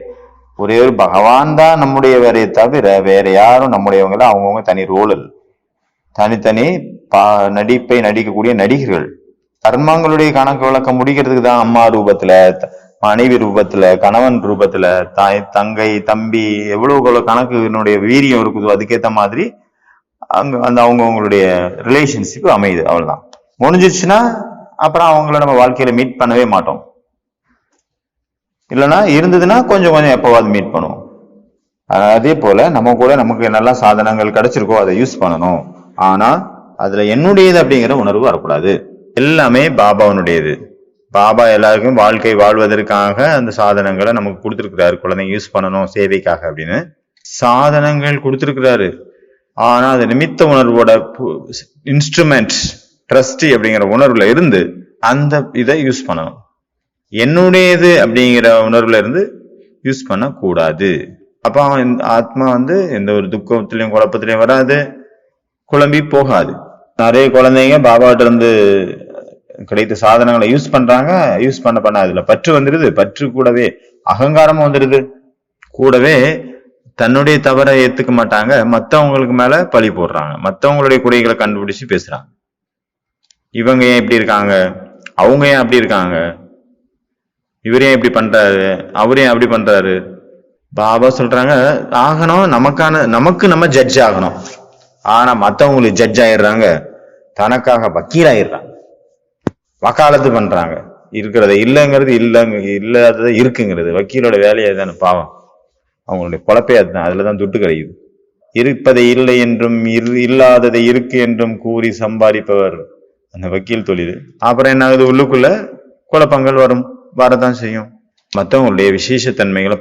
ஒரே ஒரு பகவான் தான் நம்முடைய வேறையை தவிர வேற யாரும் நம்முடையவங்கள. அவங்கவுங்க தனி ரோல், தனித்தனி நடிப்பை நடிக்கக்கூடிய நடிகர்கள். கர்மங்களுடைய கணக்கு விளக்கம் முடிக்கிறதுக்கு தான் அம்மா ரூபத்துல, மனைவி ரூபத்துல, கணவன் ரூபத்துல, தாய் தங்கை தம்பி எவ்வளவு கணக்குனுடைய வீரியம் இருக்குதோ அதுக்கேற்ற மாதிரி அங்க அவங்களுடைய ரிலேஷன்ஷிப் அமையுது. அவ்வளவுதான். முடிஞ்சிருச்சுன்னா அப்புறம் அவங்கள நம்ம வாழ்க்கையில மீட் பண்ணவே மாட்டோம். இல்லைன்னா இருந்ததுன்னா கொஞ்சம் கொஞ்சம் எப்பவாது மீட் பண்ணுவோம். அதே போல நம்ம கூட நமக்கு நல்லா சாதனங்கள் கிடைச்சிருக்கோ அதை யூஸ் பண்ணணும். ஆனா அதுல என்னுடையது அப்படிங்கிற உணர்வு வரக்கூடாது. எல்லாமே பாபாவனுடையது. பாபா எல்லாருக்கும் வாழ்க்கை வாழ்வதற்காக அந்த சாதனங்களை நமக்கு கொடுத்திருக்கிறாரு, குழந்தைங்க யூஸ் பண்ணணும் சேவைக்காக அப்படின்னு சாதனங்கள் கொடுத்திருக்கிறாரு. ஆனா அது நிமித்த உணர்வோட இன்ஸ்ட்ருமெண்ட் ட்ரஸ்டி அப்படிங்கிற உணர்வுல இருந்து அந்த இதை யூஸ் பண்ணணும். என்னுடையது அப்படிங்கிற உணர்வுல இருந்து யூஸ் பண்ண கூடாது. அப்ப அவன் ஆத்மா எந்த ஒரு துக்கத்திலையும் குழப்பத்திலையும் வராது, குழம்பி போகாது. நிறைய குழந்தைங்க பாபாட்ட இருந்து கிடைத்த சாதனங்களை யூஸ் பண்றாங்க, யூஸ் பண்ண அதுல பற்று வந்துருது. பற்று கூடவே அகங்காரமும் வந்துருது. கூடவே தன்னுடைய தவறை ஏத்துக்க மாட்டாங்க, மத்தவங்களுக்கு மேல பழி போடுறாங்க, மத்தவங்களுடைய குறைகளை கண்டுபிடிச்சு பேசுறாங்க. இவங்க ஏன் இப்படி இருக்காங்க, அவங்க ஏன் அப்படி இருக்காங்க, இவரே இப்படி பண்றாரு, அவரே அப்படி பண்றாரு, பாபா சொல்றாங்க ஆகணும், நமக்கு நம்ம ஜட்ஜ் ஆகணும். ஆனா மத்தவங்களுக்கு ஜட்ஜ் ஆயிடுறாங்க, தனக்காக வக்கீல் ஆயிடுறாங்க, வக்காலத்து பண்றாங்க. இருக்கிறத இல்லைங்கிறது இல்லாததை இருக்குங்கிறது. வக்கீலோட வேலையை தானே பாவம், அவங்களுடைய பொழப்பே அதுதான், அதுலதான் துட்டு கிடைக்குது. இருப்பதை இல்லை என்றும் இல்லாததை இருக்கு என்றும் கூறி சம்பாதிப்பவர் அந்த வக்கீல் தொழில். அப்புறம் என்ன ஆகுது, உள்ளுக்குள்ள குழப்பங்கள் வரதான் செய்யும். மற்றவங்களுடைய விசேஷத்தன்மைகளை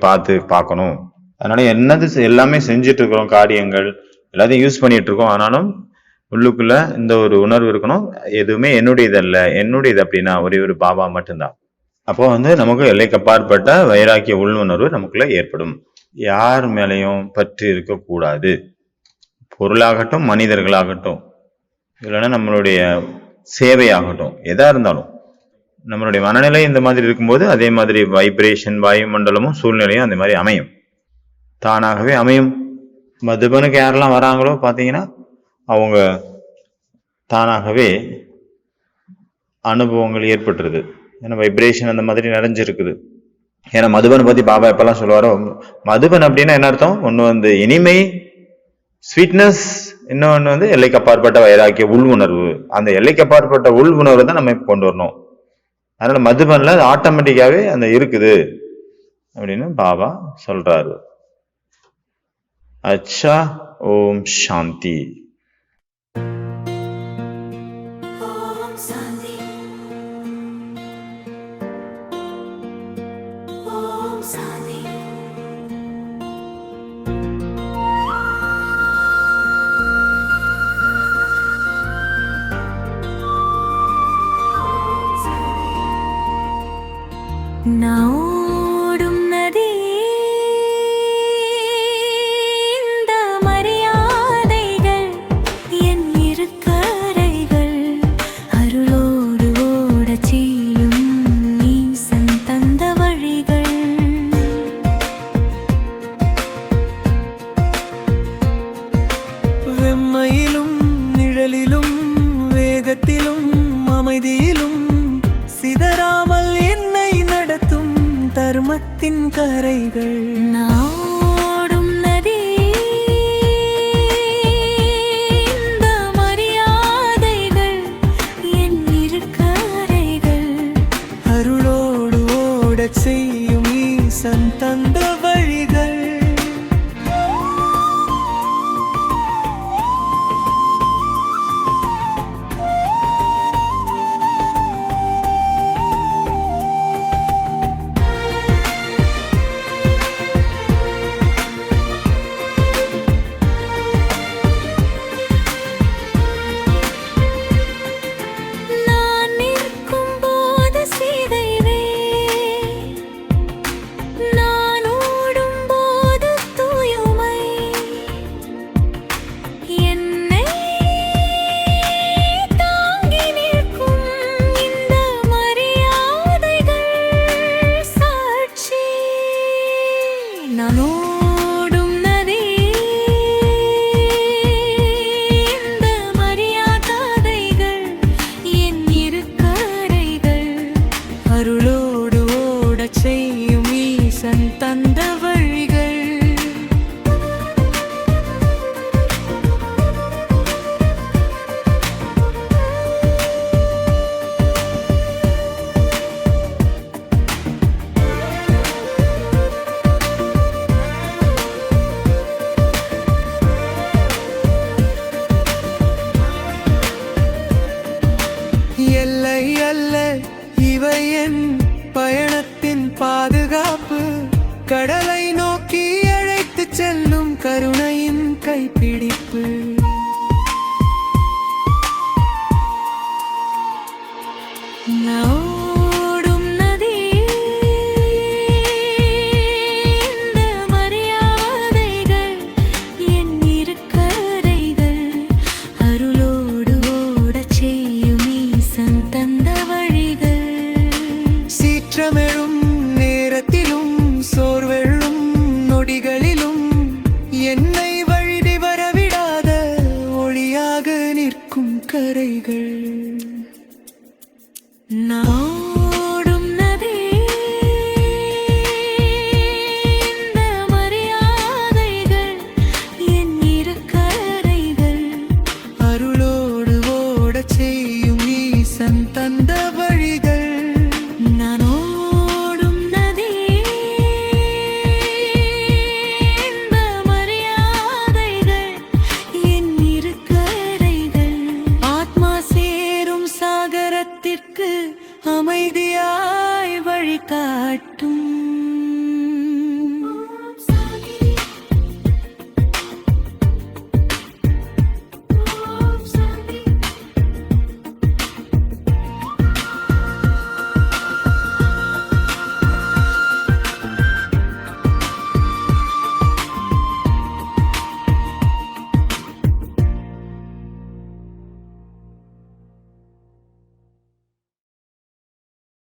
பார்க்கணும். அதனால எல்லாமே செஞ்சுட்டு இருக்கிறோம், காரியங்கள் எல்லாத்தையும் யூஸ் பண்ணிட்டு இருக்கோம். ஆனாலும் உள்ளுக்குள்ள இந்த ஒரு உணர்வு இருக்கணும், எதுவுமே என்னுடையது அல்ல. என்னுடையது அப்படின்னா ஒரே ஒரு பாபா மட்டும்தான். அப்போ நமக்கு எல்லைக்கு அப்பாற்பட்ட வைராக்கிய உள்வுணர்வு நமக்குள்ள ஏற்படும். யார் மேலையும் பற்று இருக்கக்கூடாது. பொருளாகட்டும், மனிதர்களாகட்டும், இல்லைன்னா நம்மளுடைய சேவையாகட்டும், எதா இருந்தாலும் நம்மளுடைய மனநிலை இந்த மாதிரி இருக்கும்போது அதே மாதிரி வைப்ரேஷன், வாயுமண்டலமும் சூழ்நிலையும் அந்த மாதிரி அமையும், தானாகவே அமையும். மதுபனுக்கு யாரெல்லாம் வராங்களோ பார்த்தீங்கன்னா அவங்க தானாகவே அனுபவங்கள் ஏற்பட்டுருது. ஏன்னா வைப்ரேஷன் அந்த மாதிரி நிறைஞ்சிருக்குது. ஏன்னா மதுபன் பத்தி பாபா எப்பெல்லாம் சொல்லுவாரோ, மதுபன் அப்படின்னா என்ன அர்த்தம், ஒண்ணு இனிமை, ஸ்வீட்னஸ், இன்னொன்னு எல்லைக்கு அப்பாற்பட்ட வைராக்கிய உள் உணர்வு. அந்த எல்லைக்கு அப்பாற்பட்ட உள் உணர்வு தான் நம்ம கொண்டு வரணும். அதனால மதுபன்ல ஆட்டோமேட்டிக்காவே அந்த இருக்குது அப்படின்னு பாபா சொல்றாரு. அச்சா, ஓம் சாந்தி. ஓம் சாந்தி. ஓம் சாந்தி. நான் ஓடும் நதி, இந்த மரியாதைகள் என் இருக்கரைகள், அருளோடு ஓடச் செய்யும் ஈசன் தந்த வழிகள். வெம்மையிலும் நிழலிலும் வேகத்திலும் அமைதியிலும் சிதறாமல் என்னை நடத்தும் தர்மத்தின் கரைகள். நான் ஓடும் நதி, இந்த மரியாதைகள் என் இருக்கரைகள், அருளோடு ஓடச் செய்யும் ஈசன் தந்த வழிகள். நான் நிற்கும் போது சிதைவே, நான் ஓடும் போது தூய்மை, என்னை தாங்கி நிற்கும் இந்த மரியாதைகள் சாட்சி. நான் ஓடும் நதி, இந்த மரியாதைகள் என் இருக்கரைகள், அருளோடு ஓடச் செய்யும் ஈசன் தந்த வழிகள். எல்லை அல்ல இவை என் பயணத்தின் பாதுகாப்பு, கடலை நோக்கி அழைத்துச் செல்லும் கருணையின் கைப்பிடிப்பு. நான் ஓடும் நதி, இந்த மரியாதைகள் என் இருக்கரைகள், அருளோடு ஓடச் செய்யும் ஈசன் தந்த வழிகள். சீற்றமெழும் நேரத்திலும் சோர்வெழும் காட்டும்